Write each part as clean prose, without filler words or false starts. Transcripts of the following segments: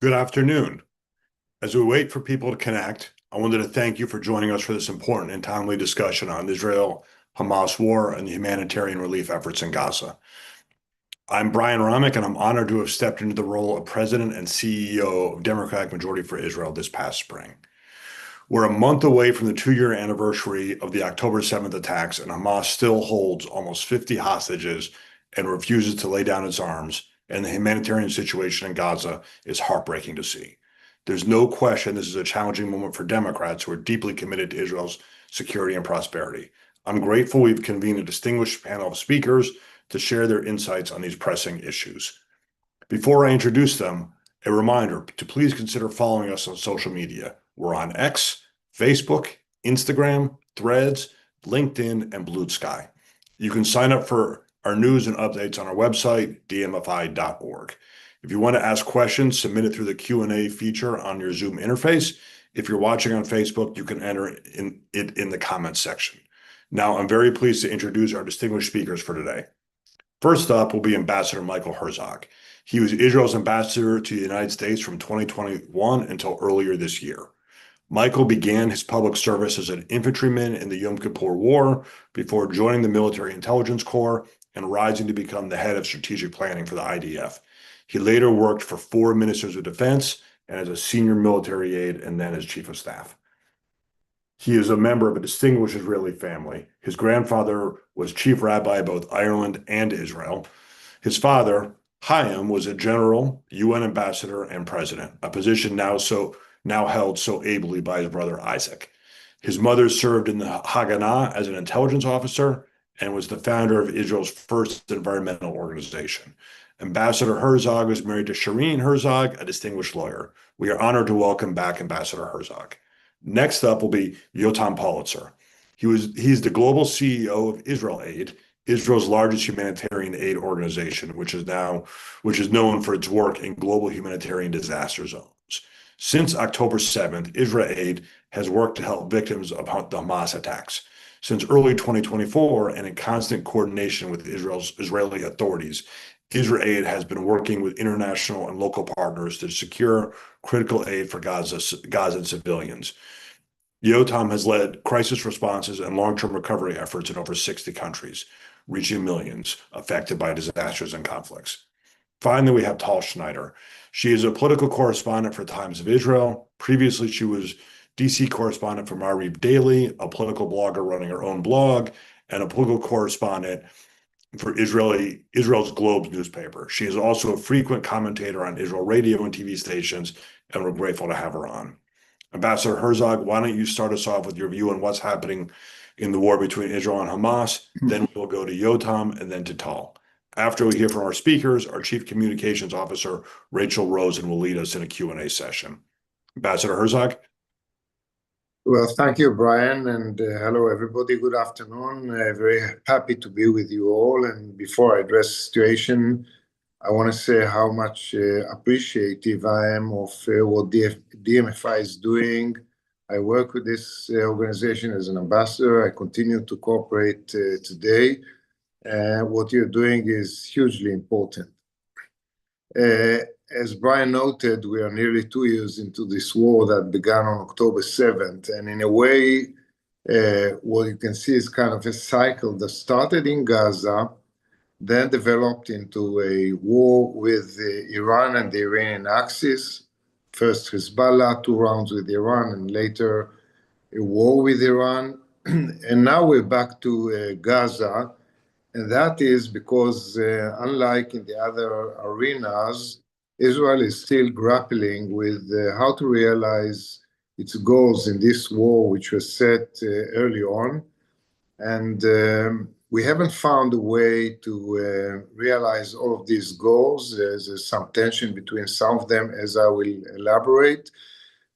Good afternoon. As we wait for people to connect, I wanted to thank you for joining us for this important and timely discussion on Israel-Hamas war and the humanitarian relief efforts in Gaza. I'm Brian Romick, and I'm honored to have stepped into the role of President and CEO of Democratic Majority for Israel this past spring. We're a month away from the two-year anniversary of the October 7th attacks, and Hamas still holds almost 50 hostages and refuses to lay down its arms, and the humanitarian situation in Gaza is heartbreaking to see. There's no question this is a challenging moment for Democrats who are deeply committed to Israel's security and prosperity. I'm grateful we've convened a distinguished panel of speakers to share their insights on these pressing issues. Before I introduce them, a reminder to please consider following us on social media. We're on X, Facebook, Instagram, Threads, LinkedIn, and Blue Sky. You can sign up for our news and updates on our website, dmfi.org. If you want to ask questions, submit it through the Q&A feature on your Zoom interface. If you're watching on Facebook, you can enter it in the comments section. Now, I'm very pleased to introduce our distinguished speakers for today. First up will be Ambassador Michael Herzog. He was Israel's ambassador to the United States from 2021 until earlier this year. Michael began his public service as an infantryman in the Yom Kippur War before joining the Military Intelligence Corps and rising to become the head of strategic planning for the IDF. He later worked for 4 ministers of defense and as a senior military aide and then as chief of staff. He is a member of a distinguished Israeli family. His grandfather was chief rabbi of both Ireland and Israel. His father, Chaim, was a general, UN ambassador, and president, a position now held so ably by his brother Isaac. His mother served in the Haganah as an intelligence officer and was the founder of Israel's first environmental organization. Ambassador Herzog was married to Shireen Herzog, a distinguished lawyer. We are honored to welcome back Ambassador Herzog. Next up will be Yotam Polizer. He's the global CEO of IsraAID, Israel's largest humanitarian aid organization, which is known for its work in global humanitarian disaster zones. Since October 7th, IsraAID has worked to help victims of the Hamas attacks. Since early 2024, and in constant coordination with Israeli authorities, IsraAID has been working with international and local partners to secure critical aid for Gazan civilians. Yotam has led crisis responses and long-term recovery efforts in over 60 countries, reaching millions affected by disasters and conflicts. Finally, we have Tal Schneider. She is a political correspondent for Times of Israel. Previously, she was DC correspondent for Maariv Daily, a political blogger running her own blog, and a political correspondent for Israel's Globe newspaper. She is also a frequent commentator on Israel radio and TV stations, and we're grateful to have her on. Ambassador Herzog, why don't you start us off with your view on what's happening in the war between Israel and Hamas? Then we'll go to Yotam and then to Tal. After we hear from our speakers, our Chief Communications Officer, Rachel Rosen, will lead us in a Q&A session. Ambassador Herzog? Well, thank you, Brian, and hello, everybody. Good afternoon. Very happy to be with you all. And before I address the situation, I want to say how much appreciative I am of what DMFI is doing. I work with this organization as an ambassador. I continue to cooperate today. What you're doing is hugely important. As Brian noted, we are nearly 2 years into this war that began on October 7th. And in a way, what you can see is kind of a cycle that started in Gaza, then developed into a war with Iran and the Iranian axis. First Hezbollah, 2 rounds with Iran, and later a war with Iran. And now we're back to Gaza. And that is because, unlike in the other arenas, Israel is still grappling with how to realize its goals in this war, which was set early on. And we haven't found a way to realize all of these goals. There's some tension between some of them, as I will elaborate.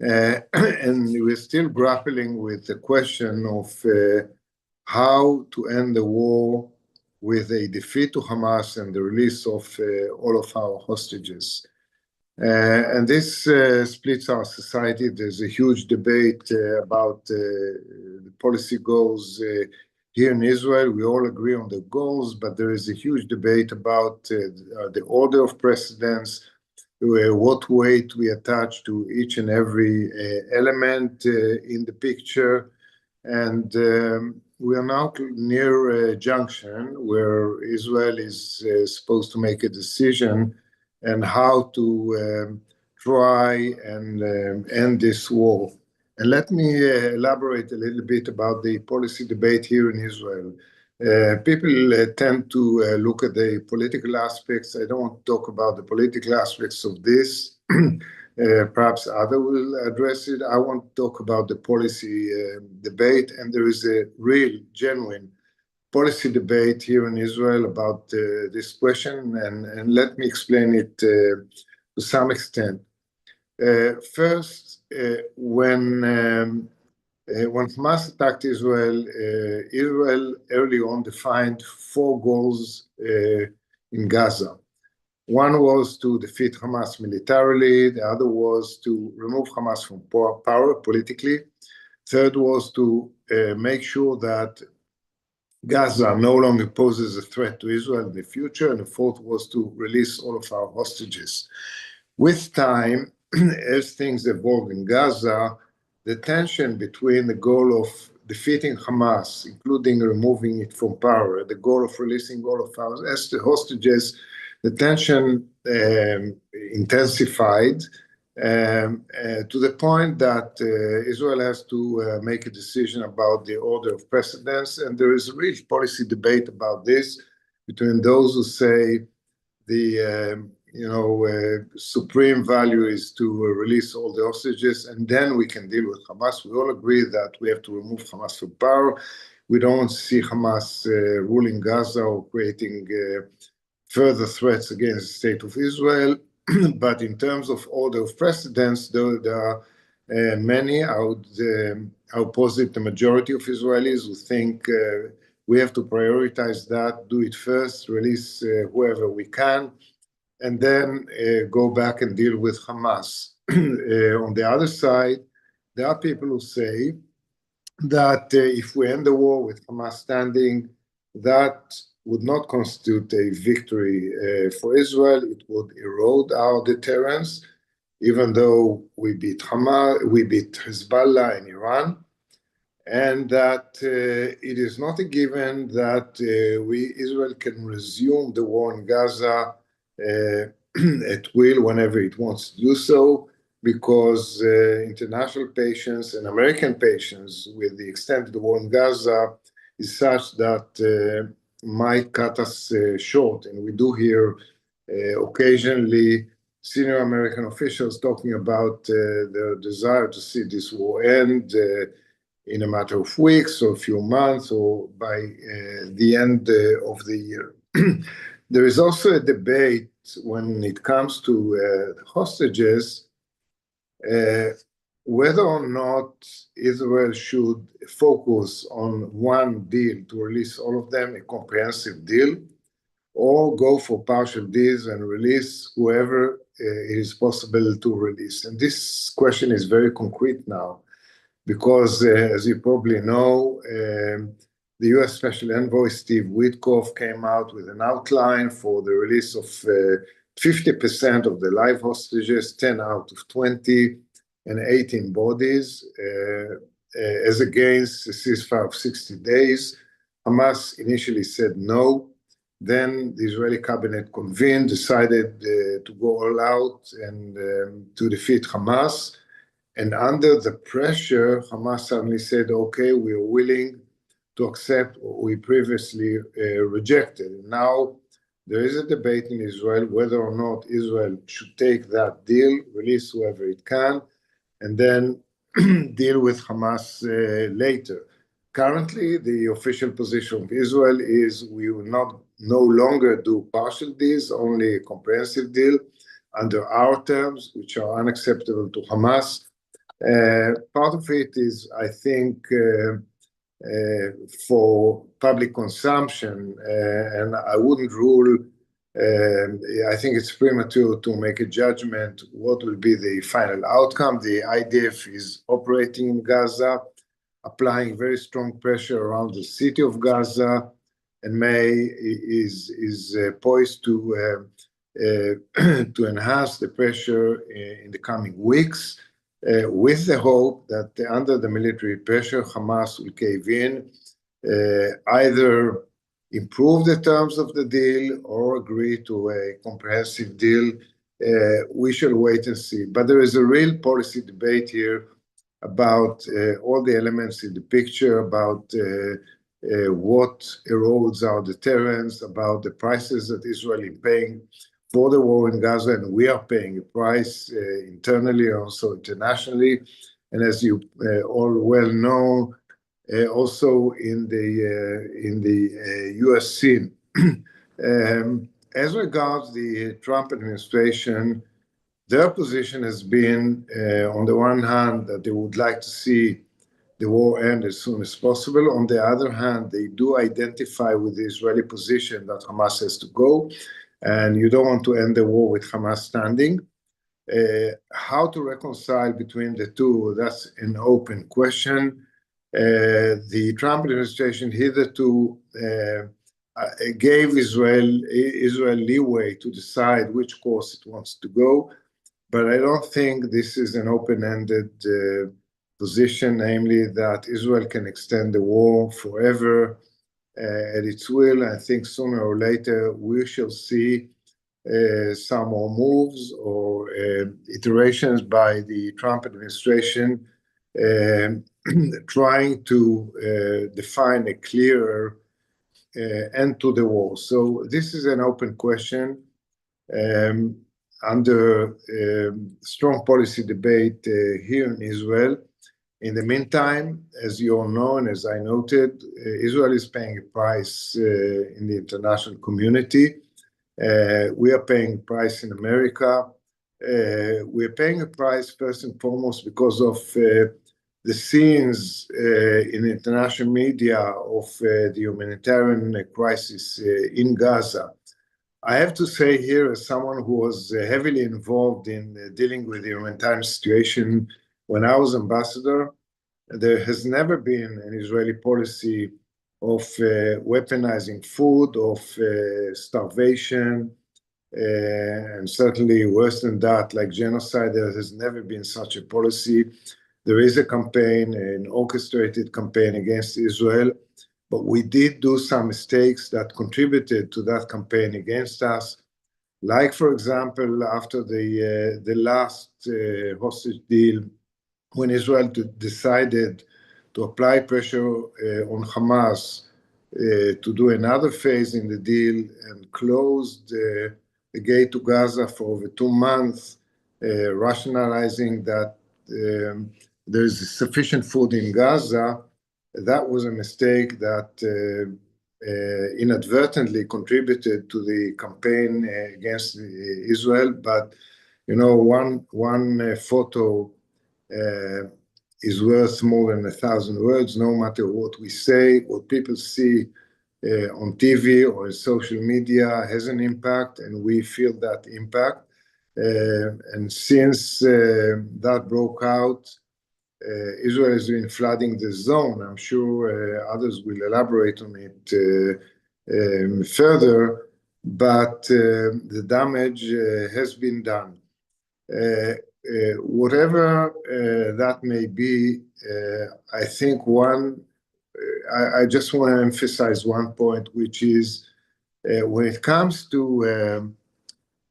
And we're still grappling with the question of how to end the war with a defeat to Hamas and the release of all of our hostages. And this splits our society. There's a huge debate about the policy goals here in Israel. We all agree on the goals, but there is a huge debate about the order of precedence, what weight we attach to each and every element in the picture. And we are now near a junction where Israel is supposed to make a decision and how to try and end this war. And let me elaborate a little bit about the policy debate here in Israel. People tend to look at the political aspects. I don't want to talk about the political aspects of this. Perhaps others will address it. I want to talk about the policy debate, and there is a real, genuine policy debate here in Israel about this question, and let me explain it to some extent. First, when Hamas attacked Israel, Israel early on defined 4 goals in Gaza. One was to defeat Hamas militarily. The other was to remove Hamas from power politically. Third was to make sure that Gaza no longer poses a threat to Israel in the future. And the fourth was to release all of our hostages. With time, as things evolved in Gaza, the tension between the goal of defeating Hamas, including removing it from power, the goal of releasing all of our hostages, the tension intensified to the point that Israel has to make a decision about the order of precedence. And there is a real policy debate about this between those who say the supreme value is to release all the hostages, and then we can deal with Hamas. We all agree that we have to remove Hamas from power. We don't see Hamas ruling Gaza or creating further threats against the state of Israel. But in terms of order of precedence, there are many, I would posit the majority of Israelis who think we have to prioritize that, do it first, release whoever we can, and then go back and deal with Hamas. On the other side, there are people who say that if we end the war with Hamas standing, that would not constitute a victory for Israel. It would erode our deterrence, even though we beat Hamas, we beat Hezbollah and Iran, and that it is not a given that Israel can resume the war in Gaza at will whenever it wants to do so, because international patience and American patience with the extent of the war in Gaza is such that might cut us short. And we do hear occasionally senior American officials talking about their desire to see this war end in a matter of weeks or a few months or by the end of the year. There is also a debate when it comes to hostages, whether or not Israel should focus on one deal to release all of them, a comprehensive deal, or go for partial deals and release whoever it is possible to release. And this question is very concrete now, because as you probably know, the U.S. Special Envoy Steve Witkoff came out with an outline for the release of 50% of the live hostages, 10 out of 20, and 18 bodies, as against a ceasefire of 60 days. Hamas initially said no. Then the Israeli cabinet convened, decided to go all out and to defeat Hamas. And under the pressure, Hamas suddenly said, okay, we are willing to accept what we previously rejected. Now, there is a debate in Israel whether or not Israel should take that deal, release whoever it can, and then deal with Hamas later. Currently, the official position of Israel is we will no longer do partial deals, only a comprehensive deal under our terms, which are unacceptable to Hamas. Part of it is, I think, for public consumption, and I wouldn't rule, I think it's premature to make a judgment what will be the final outcome. The IDF is operating in Gaza, applying very strong pressure around the city of Gaza, and is poised to to enhance the pressure in the coming weeks, with the hope that under the military pressure, Hamas will cave in, either improve the terms of the deal or agree to a comprehensive deal. We shall wait and see. But there is a real policy debate here about all the elements in the picture, about what erodes our deterrence, about the prices that Israel is paying for the war in Gaza, and we are paying a price internally and also internationally. And as you all well know, also in the U.S. scene. As regards the Trump administration, their position has been, on the one hand, that they would like to see the war end as soon as possible. On the other hand, they do identify with the Israeli position that Hamas has to go, and you don't want to end the war with Hamas standing. How to reconcile between the two, that's an open question. The Trump administration hitherto gave Israel leeway to decide which course it wants to go, but I don't think this is an open-ended position, namely that Israel can extend the war forever at its will. I think sooner or later we shall see some more moves or iterations by the Trump administration trying to define a clearer end to the war. So this is an open question under strong policy debate here in Israel. In the meantime, as you all know, and as I noted, Israel is paying a price in the international community. We are paying a price in America. We are paying a price first and foremost because of the scenes in the international media of the humanitarian crisis in Gaza. I have to say here, as someone who was heavily involved in dealing with the humanitarian situation when I was ambassador, there has never been an Israeli policy of weaponizing food, of starvation, and certainly worse than that, like genocide. There has never been such a policy. There is a campaign, an orchestrated campaign against Israel, but we did do some mistakes that contributed to that campaign against us. Like, for example, after the last hostage deal, when Israel decided to apply pressure on Hamas to do another phase in the deal and closed the gate to Gaza for over 2 months, rationalizing that there's sufficient food in Gaza. That was a mistake that inadvertently contributed to the campaign against Israel. But, you know, one photo is worth more than 1,000 words. No matter what we say, what people see on TV or in social media has an impact, and we feel that impact. And since that broke out, Israel has been flooding the zone. I'm sure others will elaborate on it further, but the damage has been done. Whatever that may be, I think I just want to emphasize one point, which is when it comes to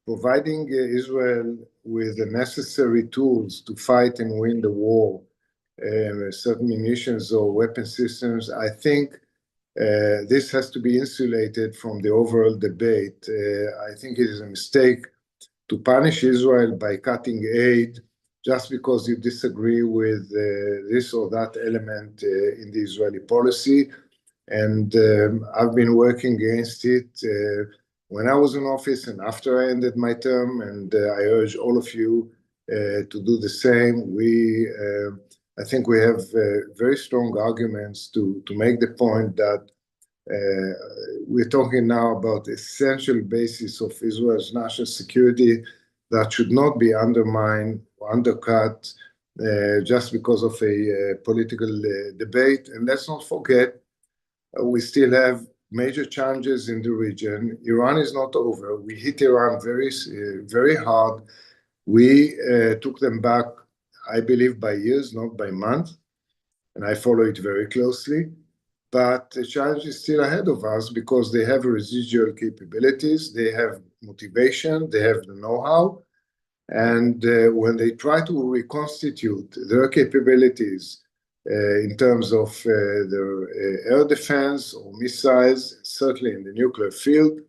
providing Israel with the necessary tools to fight and win the war, certain munitions or weapon systems, I think this has to be insulated from the overall debate. I think it is a mistake to punish Israel by cutting aid just because you disagree with this or that element in the Israeli policy. And I've been working against it when I was in office and after I ended my term, and I urge all of you to do the same. I think we have very strong arguments to make the point that we're talking now about the essential basis of Israel's national security that should not be undermined or undercut just because of a political debate. And let's not forget, we still have major challenges in the region. Iran is not over. We hit Iran very hard. We took them back, I believe, by years, not by months, and I follow it very closely. But the challenge is still ahead of us because they have residual capabilities, they have motivation, they have the know-how, and when they try to reconstitute their capabilities in terms of their air defense or missiles, certainly in the nuclear field,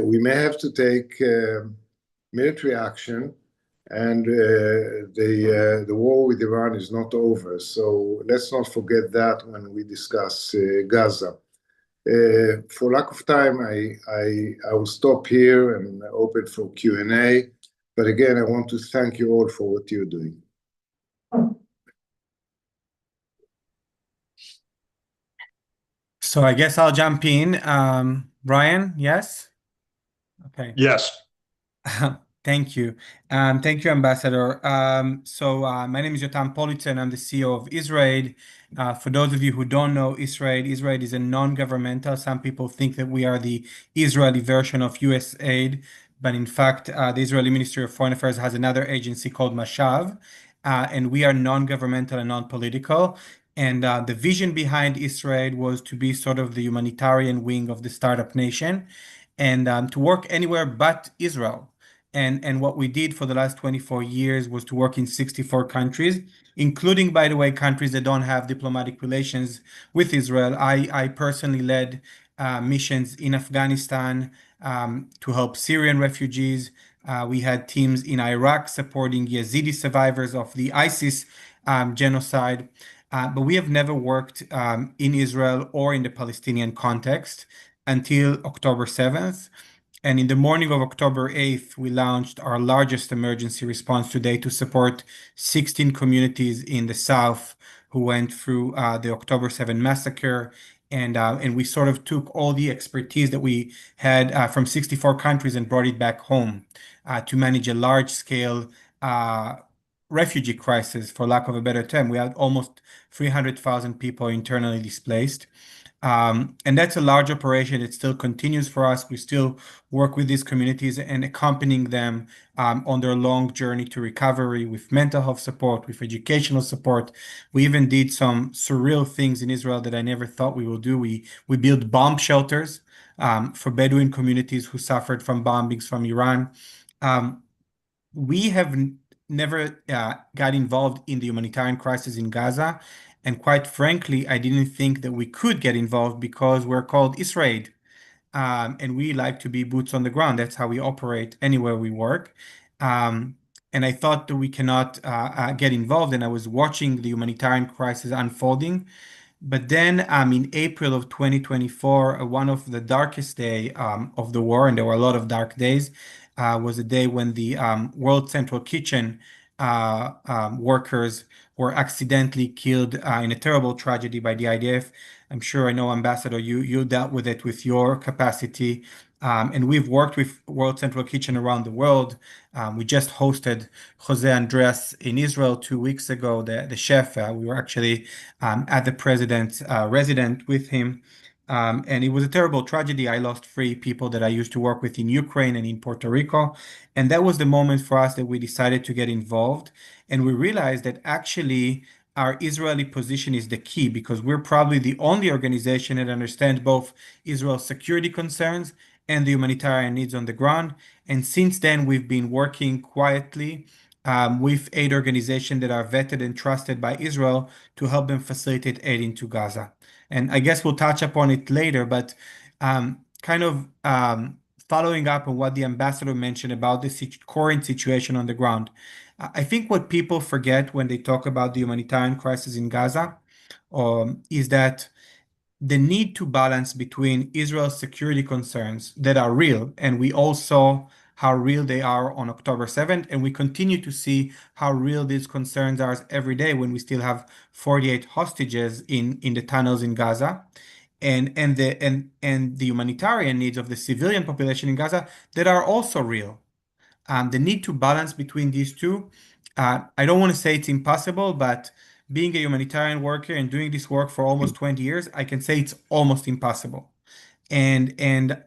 we may have to take military action, and the war with Iran is not over. So let's not forget that when we discuss Gaza. For lack of time, I will stop here and open for Q&A. But again, I want to thank you all for what you're doing. So I guess I'll jump in. Brian, yes? Okay. Yes. Thank you. Thank you, Ambassador. My name is Yotam Polizer, and I'm the CEO of IsraAID. For those of you who don't know IsraAID is a non-governmental. Some people think that we are the Israeli version of USAID, but in fact, the Israeli Ministry of Foreign Affairs has another agency called Mashav, and we are non-governmental and non-political. And the vision behind IsraAID was to be sort of the humanitarian wing of the startup nation, and to work anywhere but Israel. And what we did for the last 24 years was to work in 64 countries, including, by the way, countries that don't have diplomatic relations with Israel. I personally led missions in Afghanistan to help Syrian refugees. We had teams in Iraq supporting Yazidi survivors of the ISIS genocide. But we have never worked in Israel or in the Palestinian context until October 7th. And in the morning of October 8th, we launched our largest emergency response today to support 16 communities in the South who went through the October 7 massacre. And we sort of took all the expertise that we had from 64 countries and brought it back home to manage a large-scale refugee crisis, for lack of a better term. We had almost 300,000 people internally displaced. And that's a large operation. It still continues for us. We still work with these communities and accompanying them on their long journey to recovery with mental health support, with educational support. We even did some surreal things in Israel that I never thought we would do. We built bomb shelters for Bedouin communities who suffered from bombings from Iran. We have never got involved in the humanitarian crisis in Gaza. And quite frankly, I didn't think that we could get involved because we're called IsraAID. And we like to be boots on the ground. That's how we operate anywhere we work. And I thought that we cannot get involved. And I was watching the humanitarian crisis unfolding. But then in April of 2024, one of the darkest days of the war, and there were a lot of dark days, was a day when the World Central Kitchen workers were accidentally killed in a terrible tragedy by the IDF. I'm sure I know, Ambassador, you dealt with it with your capacity. And we've worked with World Central Kitchen around the world. We just hosted Jose Andres in Israel 2 weeks ago, the chef. We were actually at the president's residence with him. And it was a terrible tragedy. I lost 3 people that I used to work with in Ukraine and in Puerto Rico. And that was the moment for us that we decided to get involved. And we realized that actually our Israeli position is the key because we're probably the only organization that understands both Israel's security concerns and the humanitarian needs on the ground. And since then, we've been working quietly with aid organizations that are vetted and trusted by Israel to help them facilitate aid into Gaza. And I guess we'll touch upon it later, but following up on what the ambassador mentioned about the current situation on the ground. I think what people forget when they talk about the humanitarian crisis in Gaza is that the need to balance between Israel's security concerns that are real, and we all saw how real they are on October 7th, and we continue to see how real these concerns are every day when we still have 48 hostages in the tunnels in Gaza, and the humanitarian needs of the civilian population in Gaza that are also real. The need to balance between these two, I don't want to say it's impossible, but being a humanitarian worker and doing this work for almost 20 years, I can say it's almost impossible. And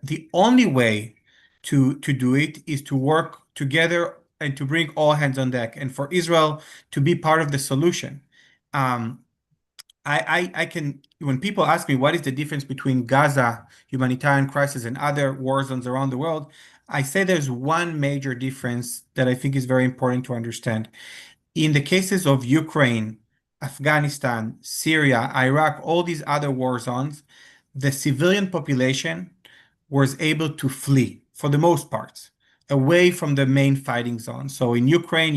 the only way to do it is to work together and to bring all hands on deck, and for Israel to be part of the solution. Um, I can, when people ask me what is the difference between Gaza, humanitarian crisis, and other war zones around the world, I say there's one major difference that I think is very important to understand. In the cases of Ukraine, Afghanistan, Syria, Iraq, all these other war zones, the civilian population was able to flee for the most part away from the main fighting zone. So in Ukraine,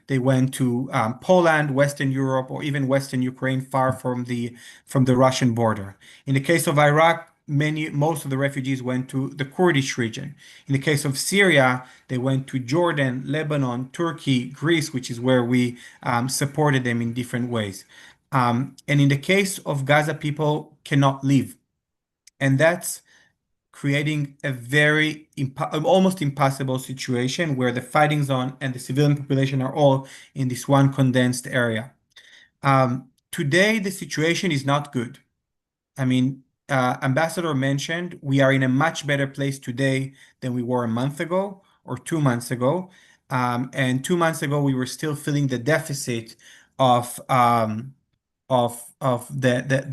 they went to Poland, Western Europe, or even Western Ukraine, far from the Russian border. In the case of Iraq, most of the refugees went to the Kurdish region. In the case of Syria, they went to Jordan, Lebanon, Turkey, Greece, which is where we supported them in different ways. And in the case of Gaza, people cannot leave. And that's creating a very almost impossible situation where the fighting zone and the civilian population are all in this one condensed area. Today, the situation is not good. I mean, Ambassador mentioned we are in a much better place today than we were a month ago or 2 months ago. And 2 months ago, we were still feeling the deficit of the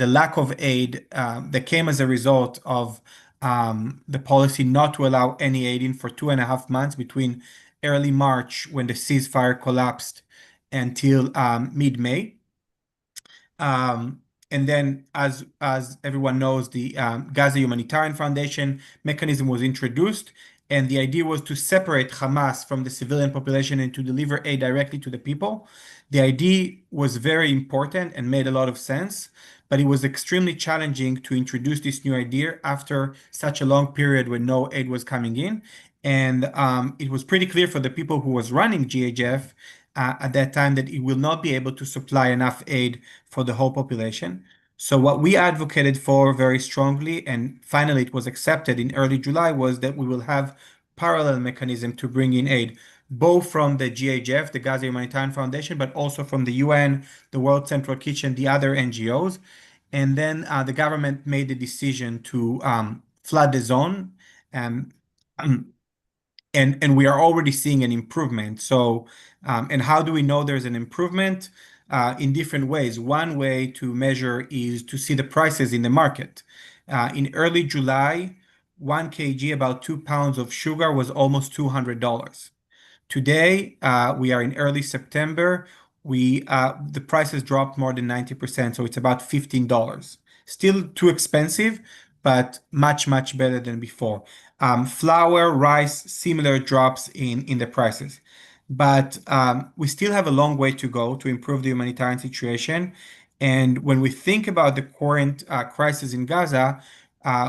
lack of aid that came as a result of the policy not to allow any aid in for 2.5 months between early March, when the ceasefire collapsed, until mid-May. And then, as everyone knows, the Gaza Humanitarian Foundation mechanism was introduced, and the idea was to separate Hamas from the civilian population and to deliver aid directly to the people. The idea was very important and made a lot of sense, but it was extremely challenging to introduce this new idea after such a long period when no aid was coming in. And it was pretty clear for the people who was running GHF at that time that it will not be able to supply enough aid for the whole population. So what we advocated for very strongly, and finally it was accepted in early July, was that we will have parallel mechanism to bring in aid, both from the GHF, the Gaza Humanitarian Foundation, but also from the UN, the World Central Kitchen, the other NGOs. And then the government made the decision to flood the zone. Um, and we are already seeing an improvement. So, and how do we know there's an improvement? In different ways. One way to measure is to see the prices in the market. In early July, 1 kg, about 2 pounds of sugar, was almost $200. Today, we are in early September. The price has dropped more than 90%, so it's about $15. Still too expensive, but much, much better than before. Flour, rice, similar drops in the prices. But we still have a long way to go to improve the humanitarian situation. And when we think about the current crisis in Gaza,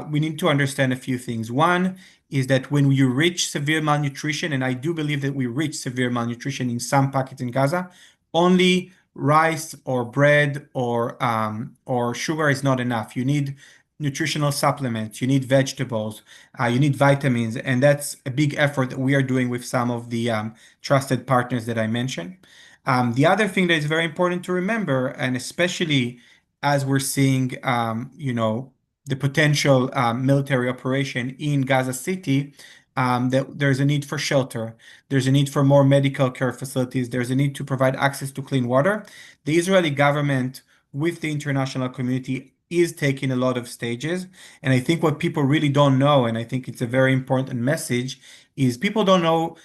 we need to understand a few things. One is that when you reach severe malnutrition, and I do believe that we reach severe malnutrition in some pockets in Gaza, only rice or bread or sugar is not enough. You need nutritional supplements, you need vegetables, you need vitamins, and that's a big effort that we are doing with some of the trusted partners that I mentioned. The other thing that is very important to remember, and especially as we're seeing, the potential military operation in Gaza City, that there's a need for shelter, there's a need for more medical care facilities, there's a need to provide access to clean water. The Israeli government, with the international community, is taking a lot of stages. And I think what people really don't know, and I think it's a very important message, is people don't know.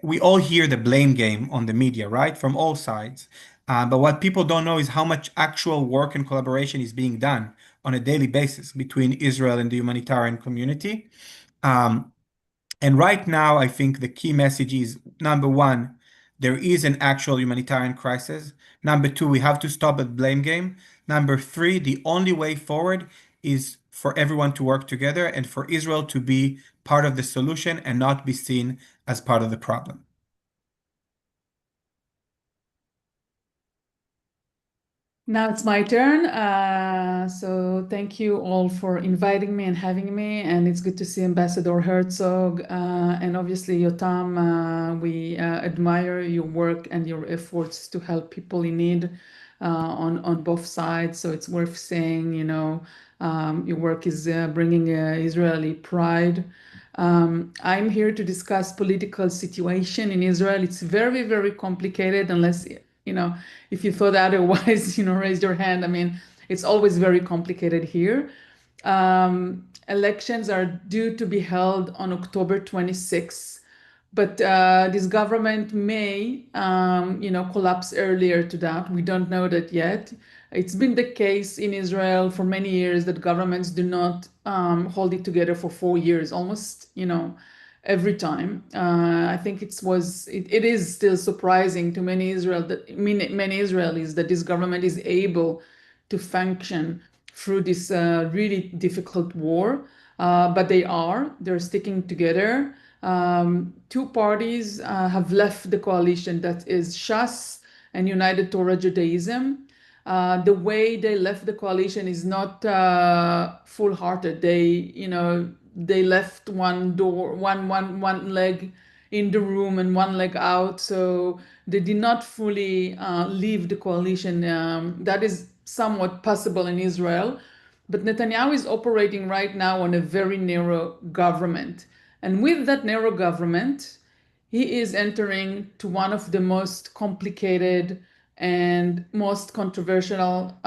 We all hear the blame game on the media, right? From all sides. But what people don't know is how much actual work and collaboration is being done on a daily basis between Israel and the humanitarian community. And right now, I think the key message is, number one, there is an actual humanitarian crisis. Number two, we have to stop the blame game. Number three, the only way forward is for everyone to work together and for Israel to be part of the solution and not be seen as part of the problem. Now it's my turn. So thank you all for inviting me and having me. And it's good to see Ambassador Herzog. And obviously, Yotam, we admire your work and your efforts to help people in need on both sides. So it's worth saying, your work is bringing Israeli pride. I'm here to discuss political situation in Israel. It's very, very complicated unless, if you thought otherwise, raise your hand. I mean, it's always very complicated here. Elections are due to be held on October 26th, but this government may, collapse earlier to that. We don't know that yet. It's been the case in Israel for many years that governments do not hold it together for 4 years, almost, every time. I think it is still surprising to many Israelis that this government is able to function through this really difficult war, but they're sticking together. Two parties have left the coalition, that is Shas and United Torah Judaism. The way they left the coalition is not full-hearted. They left one leg in the room and one leg out, so they did not fully leave the coalition. That is somewhat possible in Israel, but Netanyahu is operating right now on a very narrow government. And with that narrow government, he is entering to one of the most complicated and most controversial,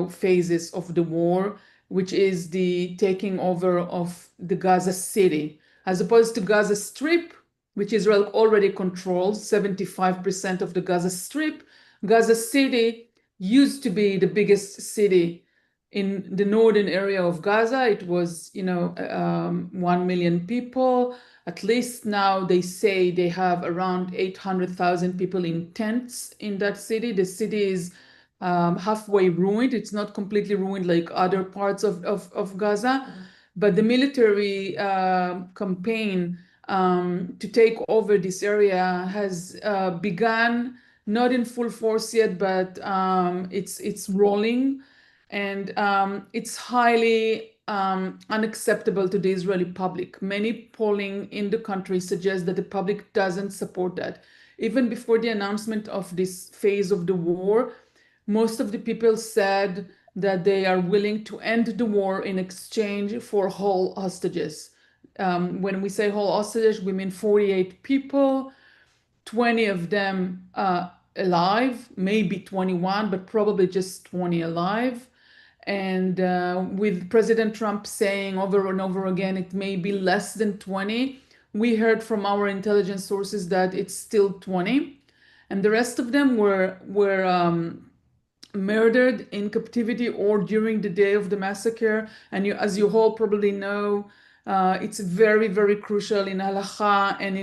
phases of the war, which is the taking over of the Gaza City, as opposed to Gaza Strip, which Israel already controls 75% of the Gaza Strip. Gaza City used to be the biggest city in the northern area of Gaza. It was, 1 million people. At least now they say they have around 800,000 people in tents in that city. The city is halfway ruined. It's not completely ruined like other parts of Gaza, but the military campaign to take over this area has begun, not in full force yet, but it's rolling. And it's highly unacceptable to the Israeli public. Many polling in the country suggests that the public doesn't support that. Even before the announcement of this phase of the war, most of the people said that they are willing to end the war in exchange for whole hostages. When we say whole hostages, we mean 48 people, 20 of them alive, maybe 21, but probably just 20 alive. And with President Trump saying over and over again, it may be less than 20. We heard from our intelligence sources that it's still 20. And the rest of them were murdered in captivity or during the day of the massacre. And as you all probably know, it's very, very crucial in halacha and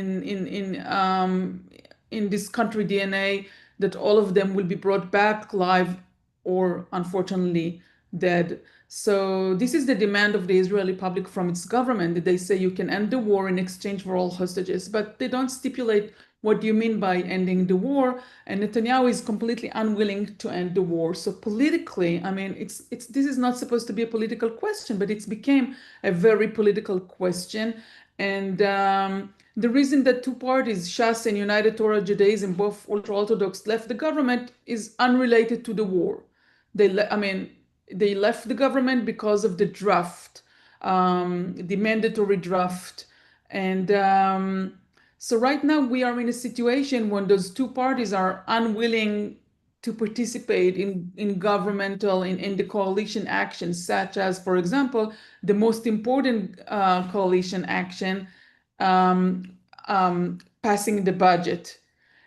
in this country DNA that all of them will be brought back live or unfortunately dead. So this is the demand of the Israeli public from its government, that they say you can end the war in exchange for all hostages, but they don't stipulate what do you mean by ending the war, and Netanyahu is completely unwilling to end the war. So politically, I mean, this is not supposed to be a political question, but it's became a very political question. And the reason that two parties, Shas and United Torah Judaism, both ultra-Orthodox, left the government is unrelated to the war. They left the government because of the draft, the mandatory draft. And so right now we are in a situation when those two parties are unwilling to participate in governmental, in the coalition actions, such as, for example, the most important coalition action, passing the budget.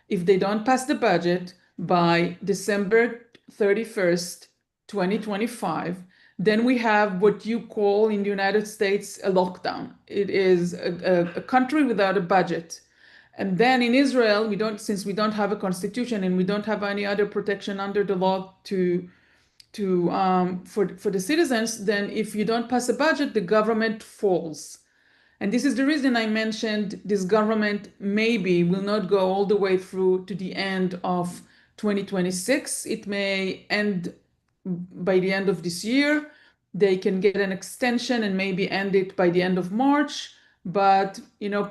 If they don't pass the budget by December 31st, 2025, then we have what you call in the United States a lockdown. It is a country without a budget. And then in Israel, since we don't have a constitution and we don't have any other protection under the law for the citizens, then if you don't pass a budget, the government falls. And this is the reason I mentioned this government maybe will not go all the way through to the end of 2026. It may end by the end of this year. They can get an extension and maybe end it by the end of March, but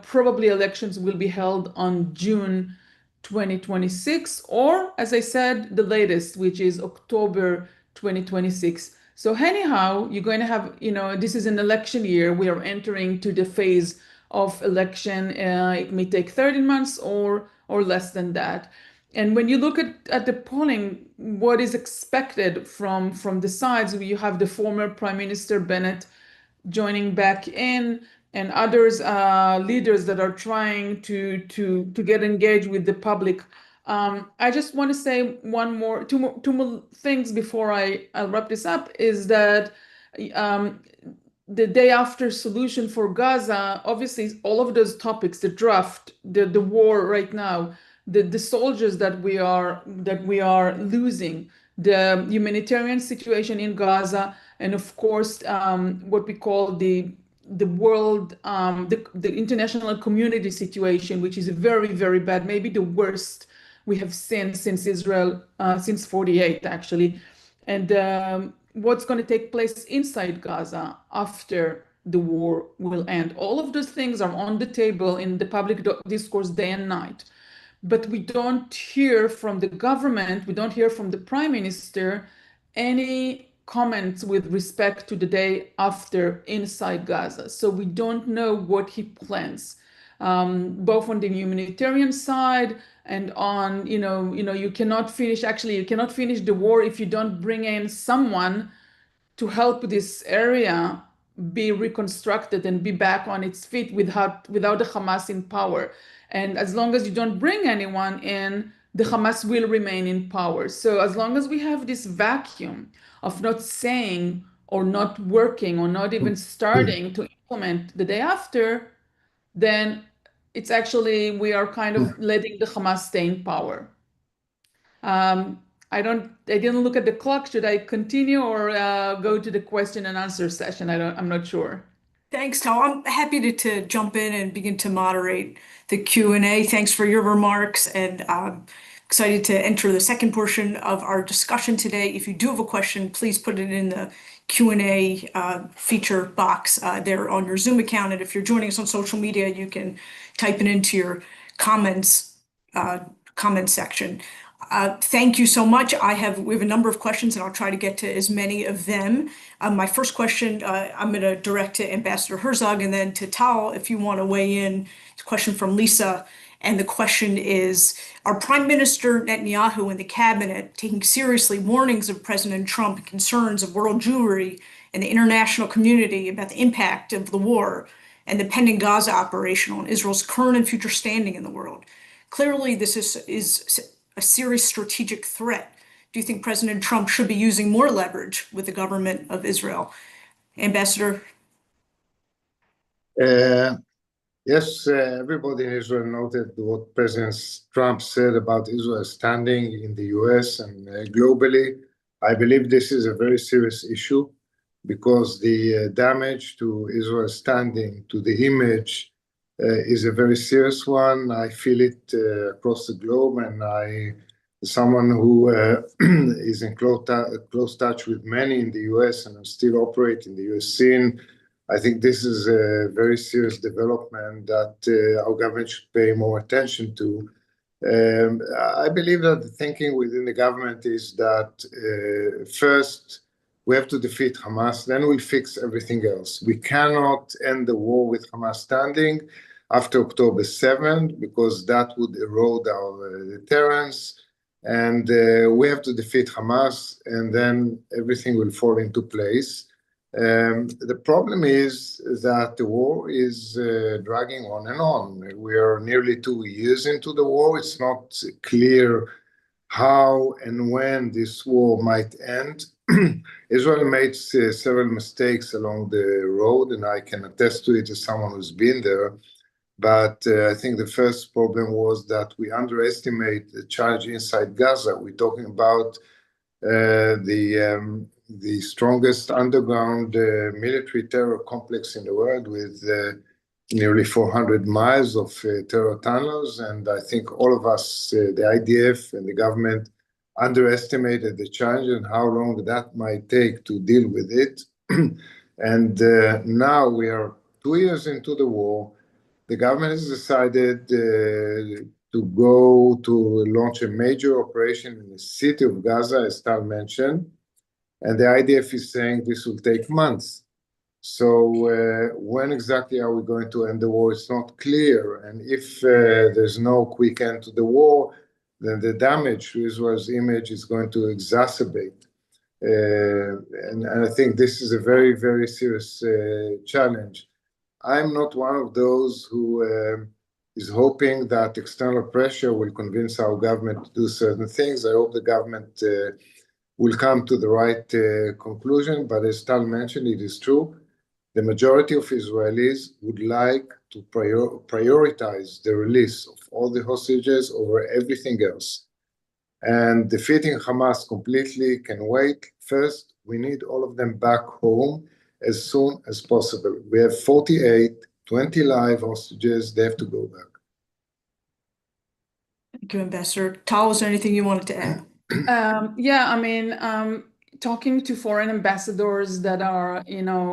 probably elections will be held on June 2026, or as I said, the latest, which is October 2026. So anyhow, you're going to have, this is an election year. We are entering to the phase of election. It may take 13 months or less than that. And when you look at the polling, what is expected from the sides, you have the former Prime Minister Bennett joining back in, and others, leaders that are trying to get engaged with the public. I just want to say two more things before I'll wrap this up, is that the day after solution for Gaza, obviously all of those topics, the draft, the war right now, the soldiers that we are losing, the humanitarian situation in Gaza, and of course what we call the world, the international community situation, which is very, very bad, maybe the worst we have seen since Israel, since 48 actually. And what's going to take place inside Gaza after the war will end. All of those things are on the table in the public discourse day and night. But we don't hear from the government, we don't hear from the prime minister any comments with respect to the day after inside Gaza. So we don't know what he plans, both on the humanitarian side and on, you cannot finish the war if you don't bring in someone to help this area be reconstructed and be back on its feet without the Hamas in power. And as long as you don't bring anyone in, the Hamas will remain in power. So as long as we have this vacuum of not saying or not working or not even starting to implement the day after, then it's actually, we are kind of letting the Hamas stay in power. I didn't look at the clock. Should I continue or go to the question and answer session? I'm not sure. Thanks, Tal. I'm happy to jump in and begin to moderate the Q&A. Thanks for your remarks, and I'm excited to enter the second portion of our discussion today. If you do have a question, please put it in the Q&A feature box there on your Zoom account. And if you're joining us on social media, you can type it into your comments comment section. Thank you so much. We have a number of questions, and I'll try to get to as many of them. My first question, I'm going to direct to Ambassador Herzog, and then to Tal, if you want to weigh in. It's a question from Lisa, and the question is, are Prime Minister Netanyahu and the cabinet taking seriously warnings of President Trump and concerns of world Jewry and the international community about the impact of the war and the pending Gaza operation on Israel's current and future standing in the world? Clearly, this is a serious strategic threat. Do you think President Trump should be using more leverage with the government of Israel? Ambassador? Yes, everybody in Israel noted what President Trump said about Israel's standing in the US and globally. I believe this is a very serious issue because the damage to Israel's standing, to the image, is a very serious one. I feel it across the globe, and someone who is in close touch with many in the US and still operate in the US scene, I think this is a very serious development that our government should pay more attention to. I believe that the thinking within the government is that first we have to defeat Hamas, then we'll fix everything else. We cannot end the war with Hamas standing after October 7th, because that would erode our deterrence. And we have to defeat Hamas, and then everything will fall into place. The problem is that the war is dragging on and on. We are nearly 2 years into the war. It's not clear how and when this war might end. Israel made several mistakes along the road, and I can attest to it as someone who's been there. But I think the first problem was that we underestimate the challenge inside Gaza. We're talking about the strongest underground military terror complex in the world, with nearly 400 miles of terror tunnels. And I think all of us, the IDF and the government, underestimated the challenge and how long that might take to deal with it. And now we are 2 years into the war. the government has decided to go to launch a major operation in the city of Gaza, as Tal mentioned, and the IDF is saying this will take months. So when exactly are we going to end the war? It's not clear. And if there's no quick end to the war, then the damage to Israel's image is going to exacerbate. And I think this is a very, very serious challenge. I'm not one of those who is hoping that external pressure will convince our government to do certain things. I hope the government will come to the right conclusion. But as Tal mentioned, it is true. The majority of Israelis would like to prioritize the release of all the hostages over everything else. And defeating Hamas completely can wait. First, we need all of them back home as soon as possible. We have 48, 20 live hostages. They have to go back. Thank you, Ambassador. Tal, is there anything you wanted to add? Yeah, I mean, talking to foreign ambassadors that are,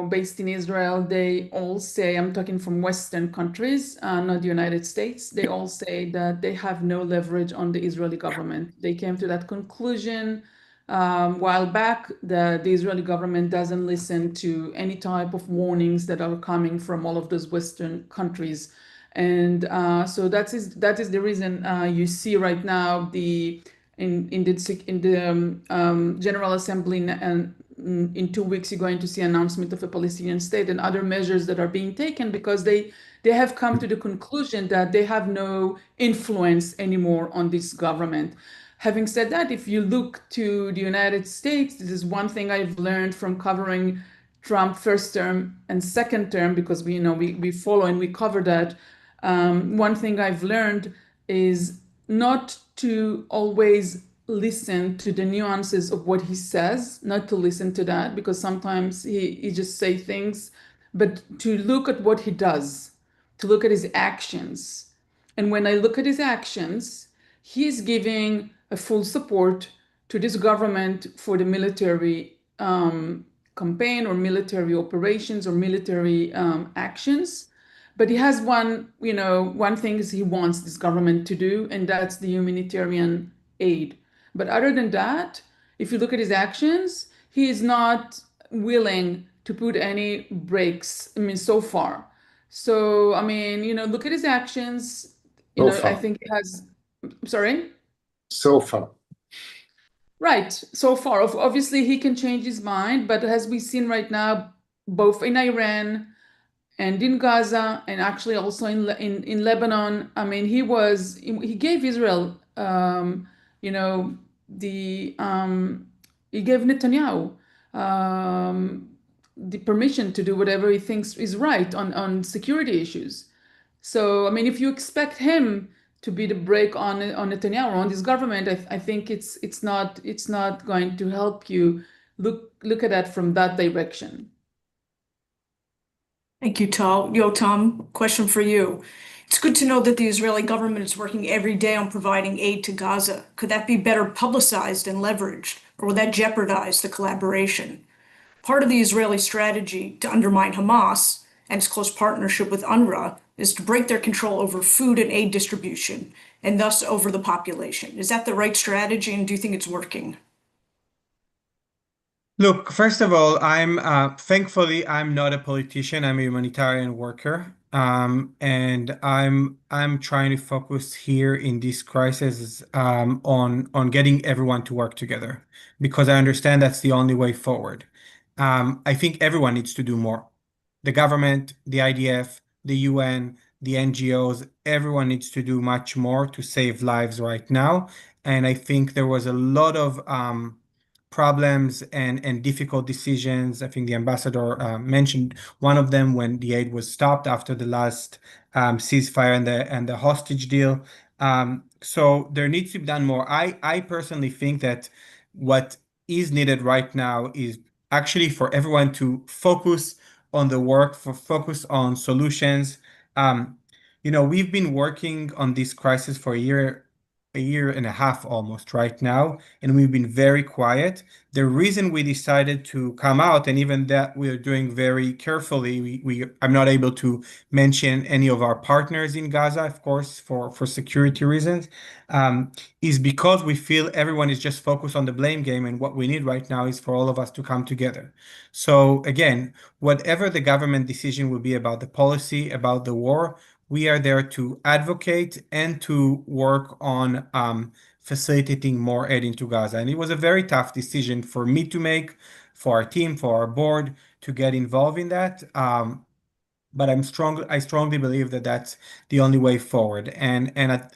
based in Israel, they all say, I'm talking from Western countries, not the United States, they all say that they have no leverage on the Israeli government. They came to that conclusion a while back that the Israeli government doesn't listen to any type of warnings that are coming from all of those Western countries. And so that is the reason you see right now in the General Assembly, and in 2 weeks you're going to see announcement of a Palestinian state and other measures that are being taken because they have come to the conclusion that they have no influence anymore on this government. Having said that, if you look to the United States, this is one thing I've learned from covering Trump first term and second term, because we follow and we cover that. One thing I've learned is not to always listen to the nuances of what he says, not to listen to that, because sometimes he just say things, but to look at what he does, to look at his actions. And when I look at his actions, he's giving a full support to this government for the military campaign or military operations or military actions. But he has one thing is he wants this government to do, and that's the humanitarian aid. But other than that, if you look at his actions, he is not willing to put any brakes, so far. So, look at his actions. So far. I think he has, sorry? So far. Right, so far. Obviously, he can change his mind, but as we've seen right now, both in Iran and in Gaza, and actually also in Lebanon, he gave Israel, he gave Netanyahu the permission to do whatever he thinks is right on security issues. So, if you expect him to be the brake on Netanyahu or on this government, I think it's not going to help you look at that from that direction. Thank you, Tal. Yotam, question for you. It's good to know that the Israeli government is working every day on providing aid to Gaza. Could that be better publicized and leveraged, or would that jeopardize the collaboration? Part of the Israeli strategy to undermine Hamas and its close partnership with UNRWA is to break their control over food and aid distribution, and thus over the population. Is that the right strategy, and do you think it's working? Look, first of all, thankfully I'm not a politician. I'm a humanitarian worker, and I'm trying to focus here in this crisis on getting everyone to work together because I understand that's the only way forward. I think everyone needs to do more. The government, the IDF, the UN, the NGOs, everyone needs to do much more to save lives right now. And I think there was a lot of problems and difficult decisions. I think the ambassador mentioned one of them when the aid was stopped after the last ceasefire and the hostage deal. So there needs to be done more. I personally think that what is needed right now is actually for everyone to focus on the work, focus on solutions. We've been working on this crisis for a year a year and a half almost right now, and we've been very quiet. The reason we decided to come out, and even that we're doing very carefully, I'm not able to mention any of our partners in Gaza, of course, for security reasons, is because we feel everyone is just focused on the blame game, and what we need right now is for all of us to come together. So again, whatever the government decision will be about the policy, about the war, we are there to advocate and to work on facilitating more aid into Gaza. And it was a very tough decision for me to make, for our team, for our board to get involved in that. But I strongly believe that that's the only way forward. And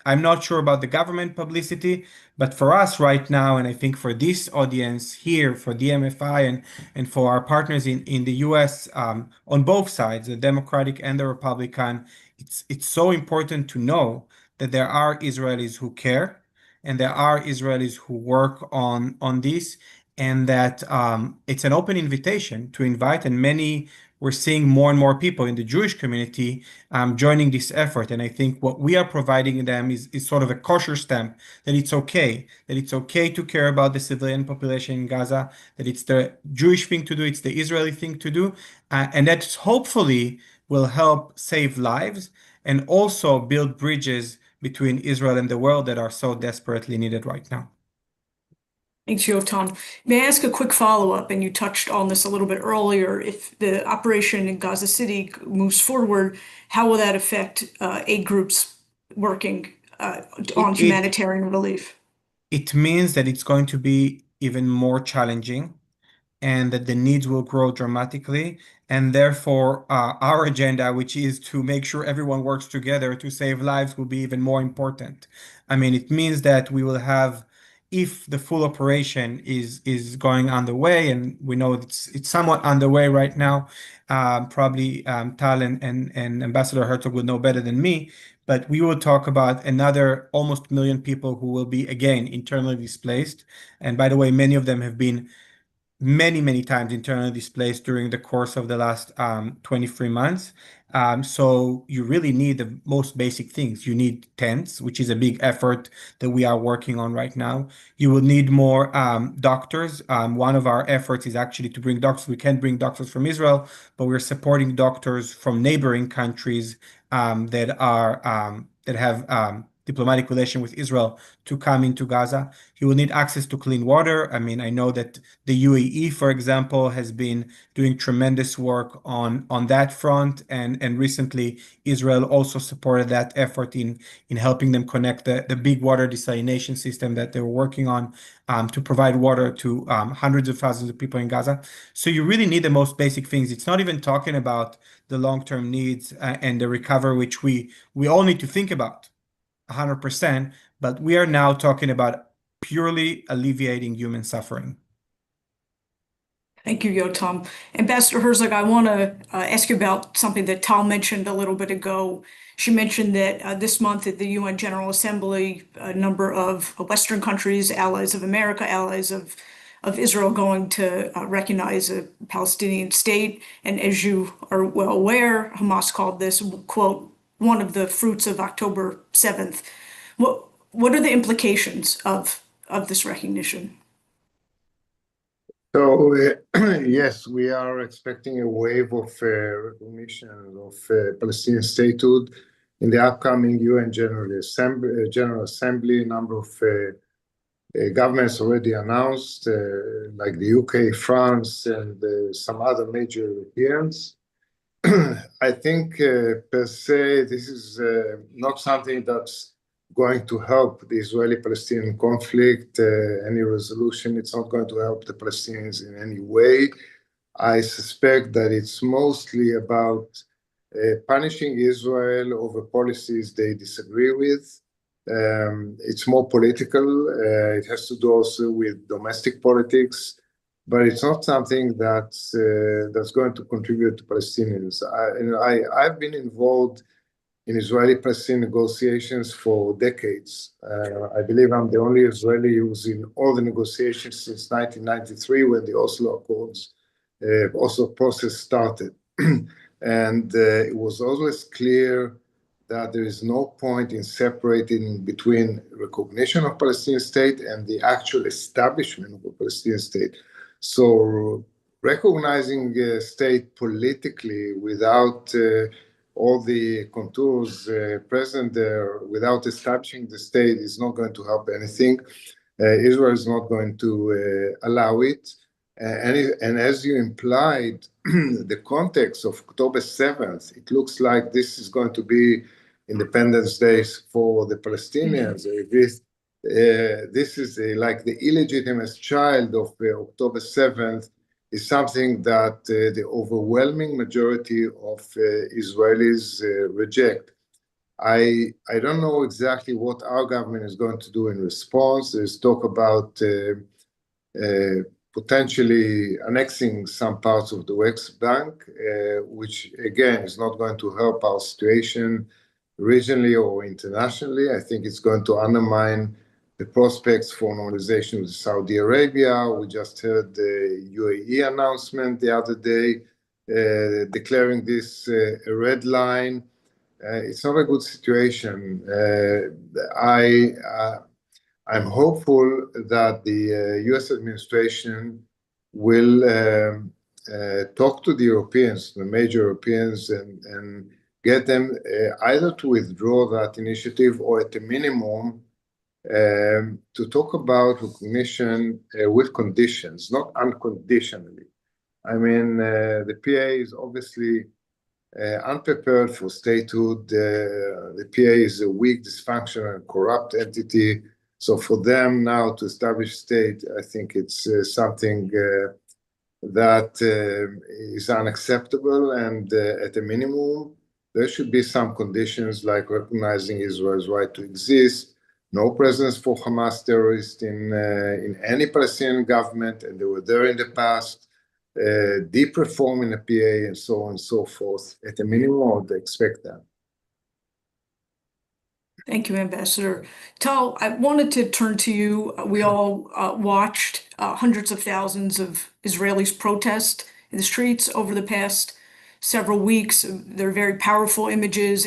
I'm not sure about the government publicity, but for us right now, and I think for this audience here, for DMFI and for our partners in the US, on both sides, the Democratic and the Republican, it's so important to know that there are Israelis who care, and there are Israelis who work on this, and that it's an open invitation to invite, and we're seeing more and more people in the Jewish community joining this effort. And I think what we are providing them is sort of a kosher stamp that it's okay to care about the civilian population in Gaza, that it's the Jewish thing to do, it's the Israeli thing to do, and that hopefully will help save lives and also build bridges between Israel and the world that are so desperately needed right now. Thanks, Yotam. May I ask a quick follow-up? And you touched on this a little bit earlier. If the operation in Gaza City moves forward, how will that affect aid groups working on humanitarian relief? It means that it's going to be even more challenging, and that the needs will grow dramatically. And therefore, our agenda, which is to make sure everyone works together to save lives, will be even more important. I mean, it means that we will have, if the full operation is going underway, and we know it's somewhat underway right now, probably Tal and Ambassador Herzog will know better than me, but we will talk about another almost 1 million people who will be, again, internally displaced. And by the way, many of them have been many times internally displaced during the course of the last 23 months. So you really need the most basic things. You need tents, which is a big effort that we are working on right now. You will need more doctors. One of our efforts is actually to bring doctors. We can't bring doctors from Israel, but we're supporting doctors from neighboring countries that have diplomatic relation with Israel to come into Gaza. You will need access to clean water. I mean, I know that the UAE, for example, has been doing tremendous work on that front, and recently Israel also supported that effort in helping them connect the big water desalination system that they were working on to provide water to hundreds of thousands of people in Gaza. So you really need the most basic things. It's not even talking about the long-term needs and the recovery, which we all need to think about 100%, but we are now talking about purely alleviating human suffering. Thank you, Yotam. Ambassador Herzog, I want to ask you about something that Tal mentioned a little bit ago. She mentioned that this month at the UN General Assembly, a number of Western countries, allies of America, allies of Israel, going to recognize a Palestinian state. And as you are well aware, Hamas called this, quote, one of the fruits of October 7th. What are the implications of this recognition? So, yes, we are expecting a wave of recognition of Palestinian statehood in the upcoming UN General Assembly. A number of governments already announced, like the UK, France, and some other major Europeans. I think per se, this is not something that's going to help the Israeli-Palestinian conflict, any resolution. It's not going to help the Palestinians in any way. I suspect that it's mostly about punishing Israel over policies they disagree with. It's more political. It has to do also with domestic politics. But it's not something that's going to contribute to Palestinians. I've been involved in Israeli-Palestinian negotiations for decades. I believe I'm the only Israeli who's in all the negotiations since 1993, when the Oslo Accords, Oslo process started. And it was always clear that there is no point in separating between recognition of Palestinian state and the actual establishment of a Palestinian state. So recognizing a state politically without all the contours present there, without establishing the state, is not going to help anything. Israel is not going to allow it. And as you implied, the context of October 7th, it looks like this is going to be Independence Day for the Palestinians. This is like the illegitimate child of October 7th is something that the overwhelming majority of Israelis reject. I don't know exactly what our government is going to do in response. There's talk about potentially annexing some parts of the West Bank, which again is not going to help our situation regionally or internationally. I think it's going to undermine the prospects for normalization with Saudi Arabia. We just heard the UAE announcement the other day declaring this a red line. It's not a good situation. I'm hopeful that the US administration will talk to the Europeans, the major Europeans, and get them either to withdraw that initiative or at a minimum to talk about recognition with conditions, not unconditionally. I mean, the PA is obviously unprepared for statehood. The PA is a weak, dysfunctional, and corrupt entity. So for them now to establish state, I think it's something that is unacceptable. And at a minimum, there should be some conditions like recognizing Israel's right to exist, no presence for Hamas terrorists in any Palestinian government, and they were there in the past, deep reform in the PA, and so on and so forth. At a minimum, I would expect that. Thank you, Ambassador. Tal, I wanted to turn to you. We all watched hundreds of thousands of Israelis protest in the streets over the past several weeks. They're very powerful images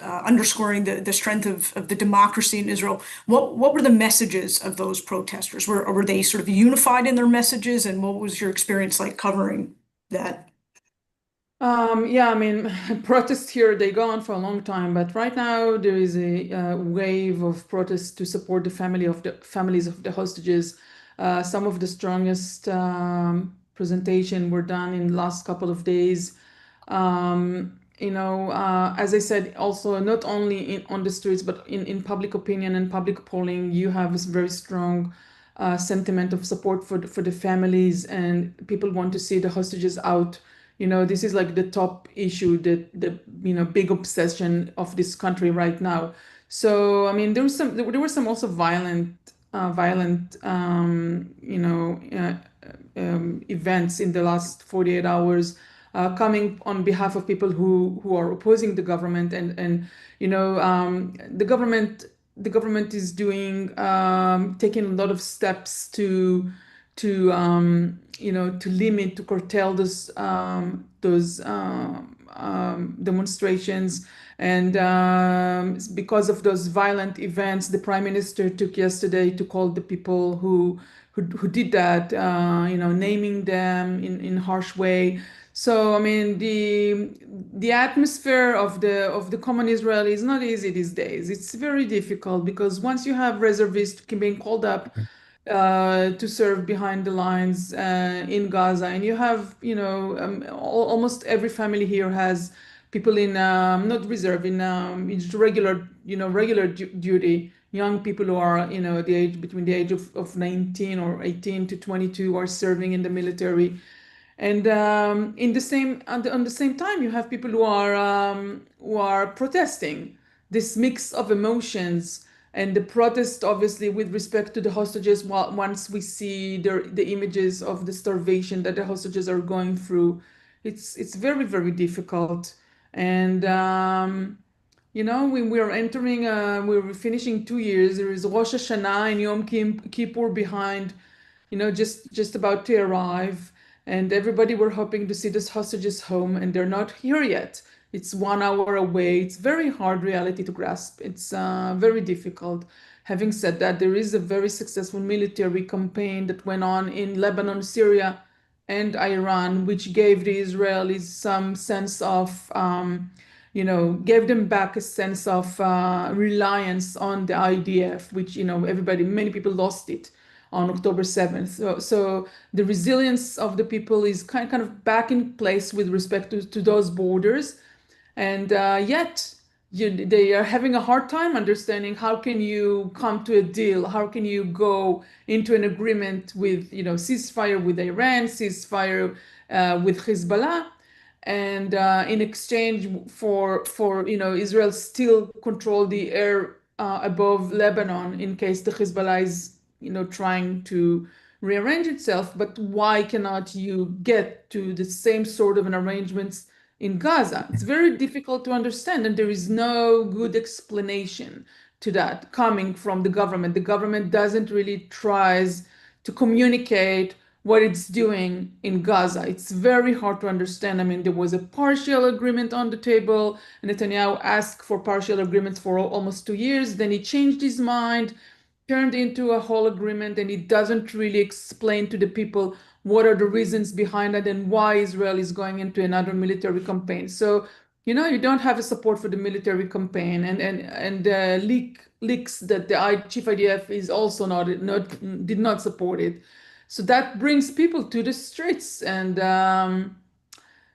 underscoring the strength of the democracy in Israel. What were the messages of those protesters? Were they sort of unified in their messages? And what was your experience like covering that? Yeah, I mean, protests here, they go on for a long time, but right now there is a wave of protests to support the families of the hostages. Some of the strongest presentation were done in the last couple of days. As I said, also not only on the streets, but in public opinion and public polling, you have this very strong sentiment of support for the families, and people want to see the hostages out. This is like the top issue, the big obsession of this country right now. So I mean, there were some also violent events in the last 48 hours coming on behalf of people who are opposing the government, and the government is taking a lot of steps to limit, to curtail those demonstrations. And because of those violent events, the Prime Minister took yesterday to call the people who did that, naming them in harsh way. So I mean, the atmosphere of the common Israeli is not easy these days. It's very difficult because once you have reservists being called up to serve behind the lines in Gaza, and you have almost every family here has people in not reserve, in regular duty, young people who are between the age of 19 or 18 to 22 are serving in the military. And on the same time, you have people who are protesting. This mix of emotions, and the protest, obviously, with respect to the hostages. Once we see the images of the starvation that the hostages are going through, it's very, very difficult. And we're finishing 2 years. There is Rosh Hashanah and Yom Kippur behind, just about to arrive. And everybody were hoping to see these hostages home, and they're not here yet. It's 1 hour away. It's very hard reality to grasp. It's very difficult. Having said that, there is a very successful military campaign that went on in Lebanon, Syria, and Iran, which gave the Israelis some sense of, gave them back a sense of reliance on the IDF, which, many people lost it on October 7th. So the resilience of the people is kind of back in place with respect to those borders. And yet they are having a hard time understanding how can you come to a deal? How can you go into an agreement with, ceasefire with Iran, ceasefire with Hezbollah, and in exchange for Israel still control the air above Lebanon in case the Hezbollah is trying to rearrange itself. But why cannot you get to the same sort of an arrangements in Gaza? It's very difficult to understand, and there is no good explanation to that coming from the government. The government doesn't really tries to communicate what it's doing in Gaza. It's very hard to understand. I mean, there was a partial agreement on the table. Netanyahu asked for partial agreements for almost 2 years. Then he changed his mind, turned into a whole agreement, and it doesn't really explain to the people what are the reasons behind it and why Israel is going into another military campaign. So, you don't have a support for the military campaign, and leaks that the chief IDF is also did not support it. So that brings people to the streets and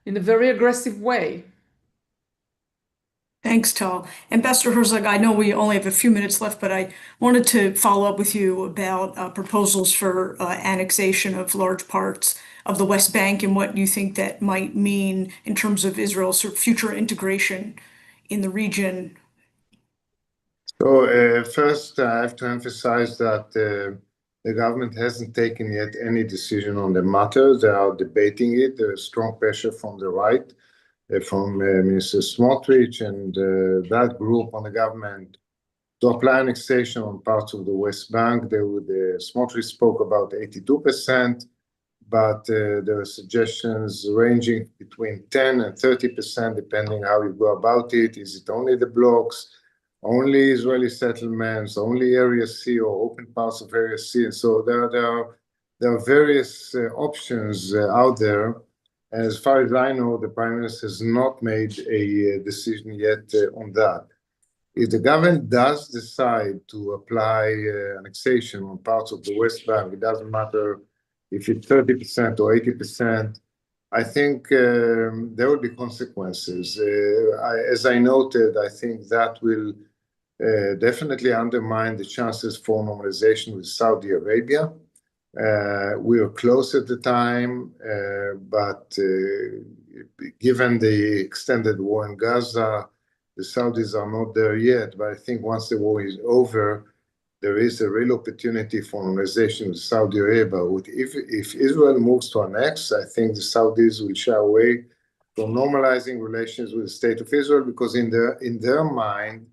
in a very aggressive way. Thanks, Tal. Ambassador Herzog, I know we only have a few minutes left, but I wanted to follow up with you about proposals for annexation of large parts of the West Bank and what you think that might mean in terms of Israel's sort of future integration in the region. So first, I have to emphasize that the government hasn't taken yet any decision on the matter. They are debating it. There is strong pressure from the right, from Minister Smotrich and that group on the government to apply annexation on parts of the West Bank. Smotrich spoke about 82%, but there are suggestions ranging between 10 and 30%, depending how you go about it. Is it only the blocks, only Israeli settlements, only Area C, or open parts of Area C? And so there are various options out there. And as far as I know, the Prime Minister has not made a decision yet on that. If the government does decide to apply annexation on parts of the West Bank, it doesn't matter if it's 30% or 80%, I think there will be consequences. As I noted, I think that will definitely undermine the chances for normalization with Saudi Arabia. We were close at the time, but given the extended war in Gaza, the Saudis are not there yet. But I think once the war is over, there is a real opportunity for normalization with Saudi Arabia. If Israel moves to annex, I think the Saudis will shy away from normalizing relations with the State of Israel, because in their mind,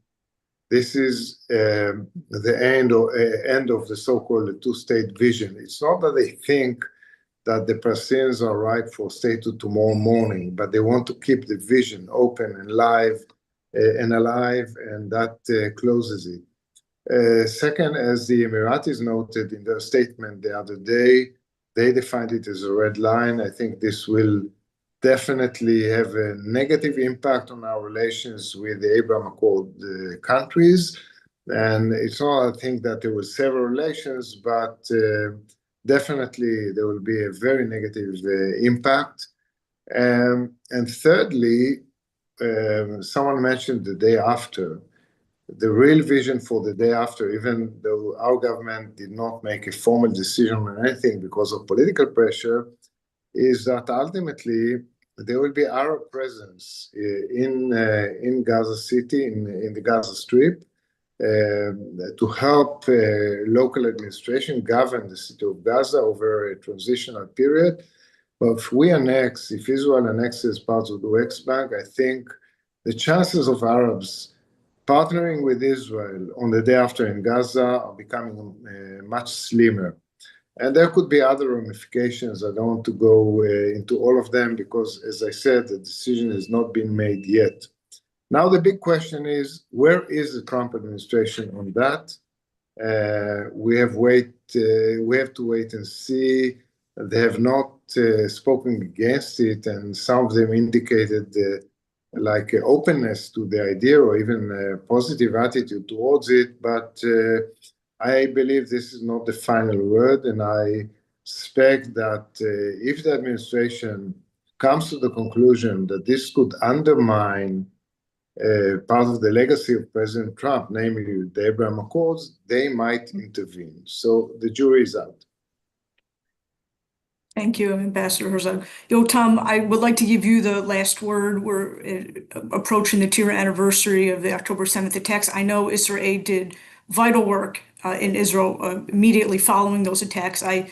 this is the end of the so-called two-state vision. It's not that they think that the Palestinians are right for statehood tomorrow morning, but they want to keep the vision open and live and alive, and that closes it. Second, as the Emiratis noted in their statement the other day, they defined it as a red line. I think this will definitely have a negative impact on our relations with the Abraham Accord countries. And it's not, I think, that there were several relations, but definitely there will be a very negative impact. And thirdly, someone mentioned the day after. The real vision for the day after, even though our government did not make a formal decision on anything because of political pressure, is that ultimately there will be Arab presence in Gaza City, in the Gaza Strip, to help local administration govern the city of Gaza over a transitional period. But if Israel annexes parts of the West Bank, I think the chances of Arabs partnering with Israel on the day after in Gaza are becoming much slimmer. And there could be other ramifications. I don't want to go into all of them because, as I said, the decision has not been made yet. Now, the big question is, where is the Trump administration on that? We have to wait and see. They have not spoken against it, and some of them indicated like openness to the idea or even a positive attitude towards it. But I believe this is not the final word, and I suspect that if the administration comes to the conclusion that this could undermine part of the legacy of President Trump, namely the Abraham Accords, they might intervene. So the jury is out. Thank you, Ambassador Herzog. Yotam, I would like to give you the last word. We're approaching the 2-year anniversary of the October 7th attacks. I know IsraAID did vital work in Israel immediately following those attacks. I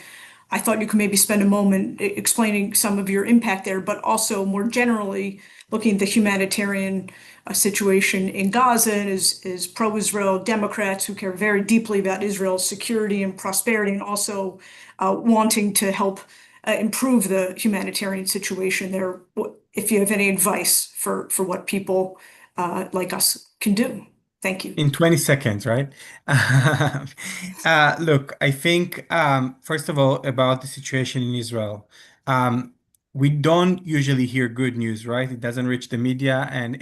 thought you could maybe spend a moment explaining some of your impact there, but also more generally looking at the humanitarian situation in Gaza and as pro-Israel Democrats who care very deeply about Israel's security and prosperity, and also wanting to help improve the humanitarian situation there. If you have any advice for what people like us can do. Thank you. In 20 seconds, right? Look, I think, first of all, about the situation in Israel. We don't usually hear good news, right? It doesn't reach the media, and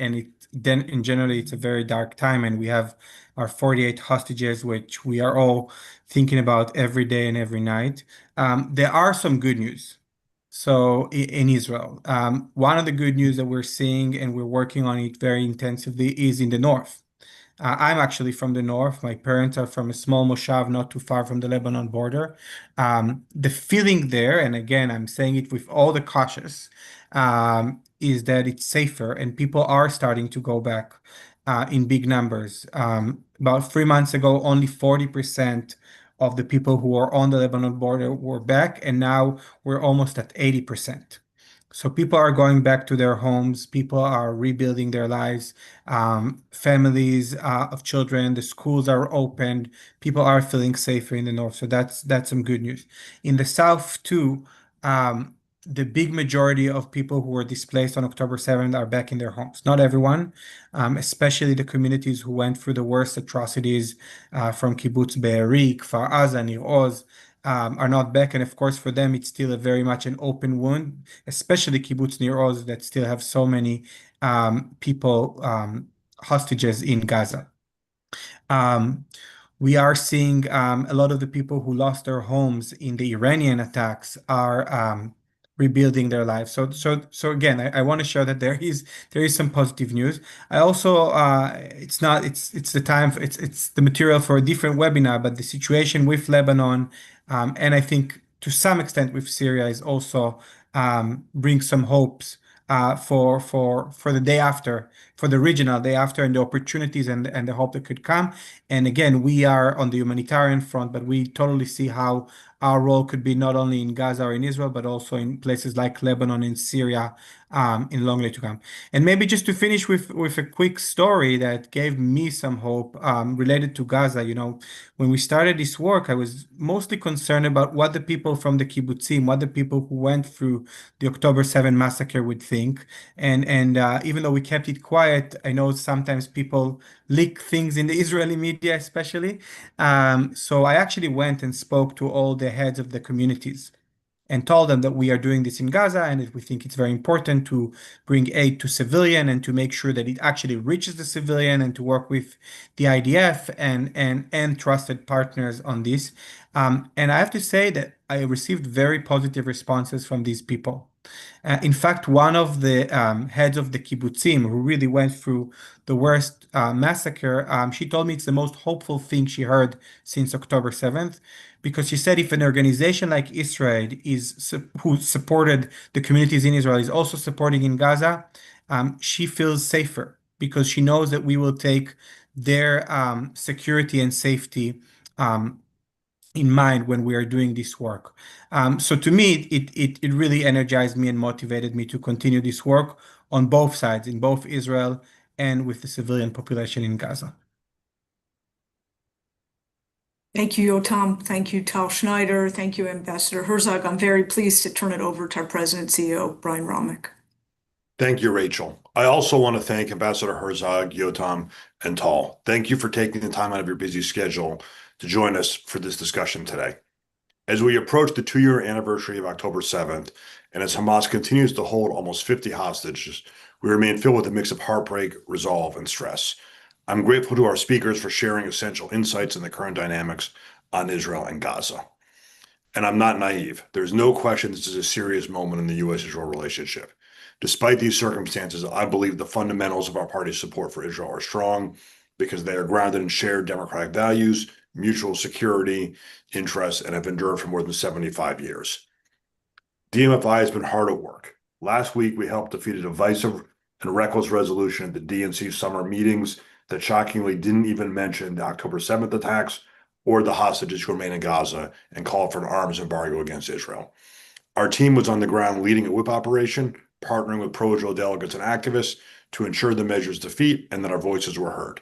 then in generally it's a very dark time, and we have our 48 hostages, which we are all thinking about every day and every night. There are some good news. So in Israel, one of the good news that we're seeing, and we're working on it very intensively, is in the north. I'm actually from the north. My parents are from a small moshav not too far from the Lebanon border. The feeling there, and again, I'm saying it with all the cautious, is that it's safer and people are starting to go back in big numbers. About 3 months ago, only 40% of the people who are on the Lebanon border were back, and now we're almost at 80%. So people are going back to their homes. People are rebuilding their lives. Families of children, the schools are opened. People are feeling safer in the north. So that's some good news. In the south too, the big majority of people who were displaced on October 7th are back in their homes. Not everyone, especially the communities who went through the worst atrocities from Kibbutz Be'eri, Kfar Aza, Nir Oz, are not back. And of course, for them, it's still a very much an open wound, especially Kibbutz Nir Oz that still have so many people, hostages in Gaza. We are seeing a lot of the people who lost their homes in the Iranian attacks are rebuilding their lives. So again, I want to show that there is some positive news. I also it's the time it's the material for a different webinar, but the situation with Lebanon and I think to some extent with Syria is also brings some hopes for the day after, for the regional day after, and the opportunities and the hope that could come. And again, we are on the humanitarian front, but we totally see how our role could be not only in Gaza or in Israel, but also in places like Lebanon and Syria in long way to come. And maybe just to finish with a quick story that gave me some hope related to Gaza. You know, when we started this work, I was mostly concerned about what the people from the kibbutzim, what the people who went through the October 7 massacre would think. And even though we kept it quiet, I know sometimes people leak things in the Israeli media, especially. So I actually went and spoke to all the heads of the communities and told them that we are doing this in Gaza and that we think it's very important to bring aid to civilian and to make sure that it actually reaches the civilian, and to work with the IDF and trusted partners on this. And I have to say that I received very positive responses from these people. In fact, one of the heads of the kibbutzim who really went through the worst massacre, she told me it's the most hopeful thing she heard since October 7th, because she said if an organization like IsraAID who supported the communities in Israel is also supporting in Gaza, she feels safer because she knows that we will take their security and safety in mind when we are doing this work. So to me, it really energized me and motivated me to continue this work on both sides, in both Israel and with the civilian population in Gaza. Thank you, Yotam. Thank you, Tal Schneider. Thank you, Ambassador Herzog. I'm very pleased to turn it over to our President and CEO, Brian Romick. Thank you, Rachel. I also want to thank Ambassador Herzog, Yotam, and Tal. Thank you for taking the time out of your busy schedule to join us for this discussion today. As we approach the 2-year anniversary of October 7th, and as Hamas continues to hold almost 50 hostages, we remain filled with a mix of heartbreak, resolve, and stress. I'm grateful to our speakers for sharing essential insights in the current dynamics on Israel and Gaza. And I'm not naive. There's no question this is a serious moment in the U.S.-Israel relationship. Despite these circumstances, I believe the fundamentals of our party's support for Israel are strong because they are grounded in shared democratic values, mutual security, interests, and have endured for more than 75 years. DMFI has been hard at work. Last week, we helped defeat a divisive and reckless resolution at the DNC summer meetings that shockingly didn't even mention the October 7th attacks or the hostages who remain in Gaza and called for an arms embargo against Israel. Our team was on the ground leading a whip operation, partnering with pro-Israel delegates and activists to ensure the measure's defeat and that our voices were heard.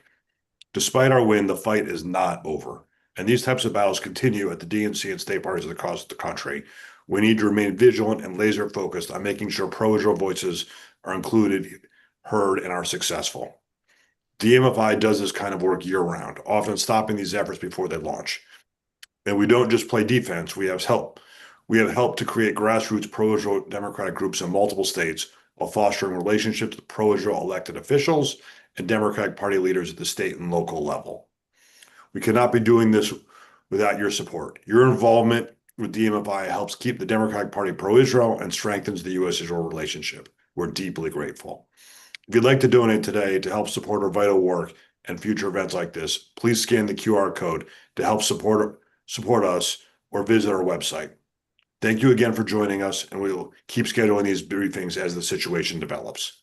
Despite our win, the fight is not over, and these types of battles continue at the DNC and state parties across the country. We need to remain vigilant and laser focused on making sure pro-Israel voices are included, heard, and are successful. DMFI does this kind of work year-round, often stopping these efforts before they launch. And we don't just play defense, we have help. We have helped to create grassroots pro-Israel democratic groups in multiple states while fostering relationships with pro-Israel elected officials and Democratic Party leaders at the state and local level. We cannot be doing this without your support. Your involvement with DMFI helps keep the Democratic Party pro-Israel and strengthens the U.S.-Israel relationship. We're deeply grateful. If you'd like to donate today to help support our vital work and future events like this, please scan the QR code to help support us or visit our website. Thank you again for joining us, and we will keep scheduling these briefings as the situation develops.